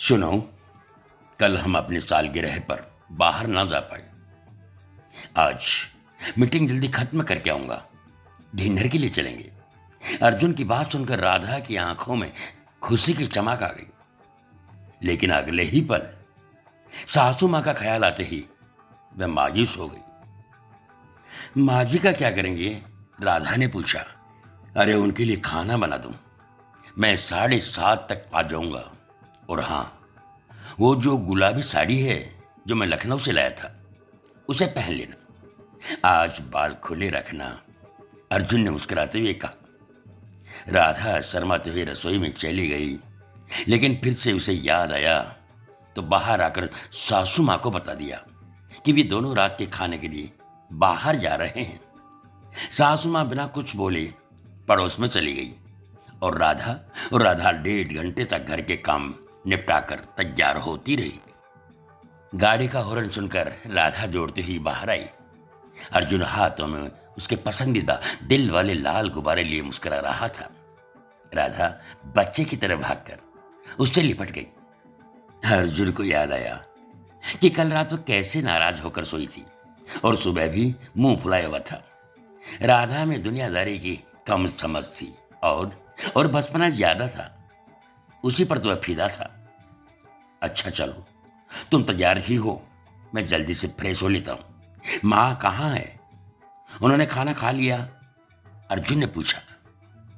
सुनो, कल हम अपनी सालगिरह पर बाहर ना जा पाए। आज मीटिंग जल्दी खत्म करके आऊंगा। डिनर के लिए चलेंगे। अर्जुन की बात सुनकर राधा की आंखों में खुशी की चमक आ गई, लेकिन अगले ही पल सासू मां का ख्याल आते ही वह मायूस हो गई। माँ जी का क्या करेंगे? राधा ने पूछा। अरे उनके लिए खाना बना दूं। मैं 7:30 तक आ जाऊंगा। और हाँ, वो जो गुलाबी साड़ी है जो मैं लखनऊ से लाया था, उसे पहन लेना। आज बाल खुले रखना, अर्जुन ने मुस्कुराते हुए कहा। राधा शर्माते हुए रसोई में चली गई, लेकिन फिर से उसे याद आया तो बाहर आकर सासू माँ को बता दिया कि वे दोनों रात के खाने के लिए बाहर जा रहे हैं। सासू माँ बिना कुछ बोले पड़ोस में चली गई और राधा 1.5 घंटे तक घर के काम निपटाकर तैयार होती रही। गाड़ी का हॉर्न सुनकर राधा दौड़ती हुई बाहर आई। अर्जुन हाथों में उसके पसंदीदा दिल वाले लाल गुब्बारे लिए मुस्कुरा रहा था। राधा बच्चे की तरह भागकर उससे लिपट गई। अर्जुन को याद आया कि कल रात वो कैसे नाराज होकर सोई थी और सुबह भी मुंह फुलाया हुआ था। राधा में दुनियादारी की कम समझ थी और बचपना ज्यादा था। उसी पर तो वह फिदा था। अच्छा चलो, तुम तैयार ही हो, मैं जल्दी से फ्रेश हो लेता हूं। माँ कहाँ है? उन्होंने खाना खा लिया? अर्जुन ने पूछा।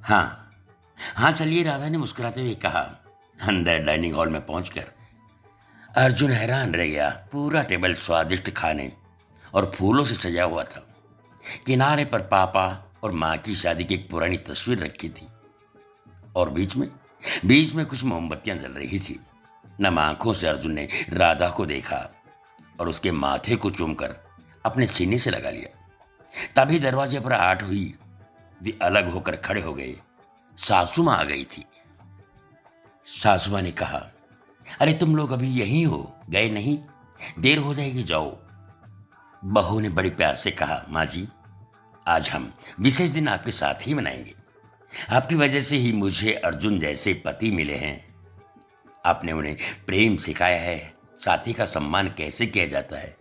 हाँ चलिए, राधा ने मुस्कुराते हुए कहा। अंदर डाइनिंग हॉल में पहुंचकर अर्जुन हैरान रह गया। पूरा टेबल स्वादिष्ट खाने और फूलों से सजा हुआ था। किनारे पर पापा और माँ की शादी की एक पुरानी तस्वीर रखी थी और बीच में कुछ मोमबत्तियां जल रही थी। नम आंखों से अर्जुन ने राधा को देखा और उसके माथे को चूमकर अपने सीने से लगा लिया। तभी दरवाजे पर आठ हुई। वे अलग होकर खड़े हो गए। सासू मां आ गई थी। सासू मां ने कहा, अरे तुम लोग अभी यहीं हो, गए नहीं? देर हो जाएगी, जाओ। बहू ने बड़ी प्यार से कहा, माँ जी, आज हम विशेष दिन आपके साथ ही मनाएंगे। आपकी वजह से ही मुझे अर्जुन जैसे पति मिले हैं। आपने उन्हें प्रेम सिखाया है, साथी का सम्मान कैसे किया जाता है,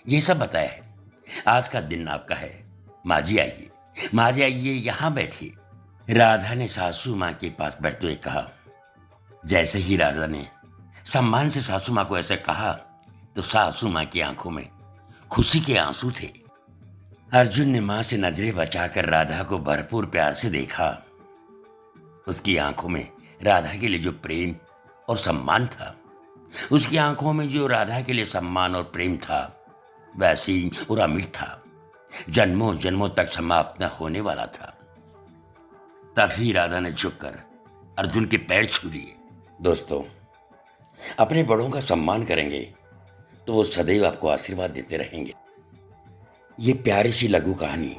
ये सब बताया है। आज का दिन आपका है। माँ जी आइए, यहाँ बैठिए। राधा ने सासू माँ के पास बैठते हुए कहा। जैसे ही राधा ने सम्मान से सासू माँ को ऐसे कहा तो सासू माँ की आंखों में खुशी के आंसू थे। अर्जुन ने माँ से नजरें बचाकर राधा को भरपूर प्यार से देखा। उसकी आंखों में राधा के लिए जो प्रेम और सम्मान था, उसकी आंखों में जो राधा के लिए सम्मान और प्रेम था, वैसी और अमिट था, जन्मों जन्मों तक समाप्त न होने वाला था। तभी राधा ने झुककर अर्जुन के पैर छू लिए। दोस्तों, अपने बड़ों का सम्मान करेंगे तो वो सदैव आपको आशीर्वाद देते रहेंगे। ये प्यारी सी लघु कहानी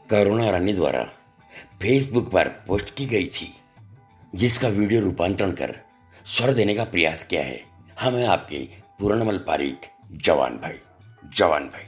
करुणा रानी द्वारा फेसबुक पर पोस्ट की गई थी, जिसका वीडियो रूपांतरण कर स्वर देने का प्रयास किया है हमें आपके पूर्णमल पारीक जवान भाई।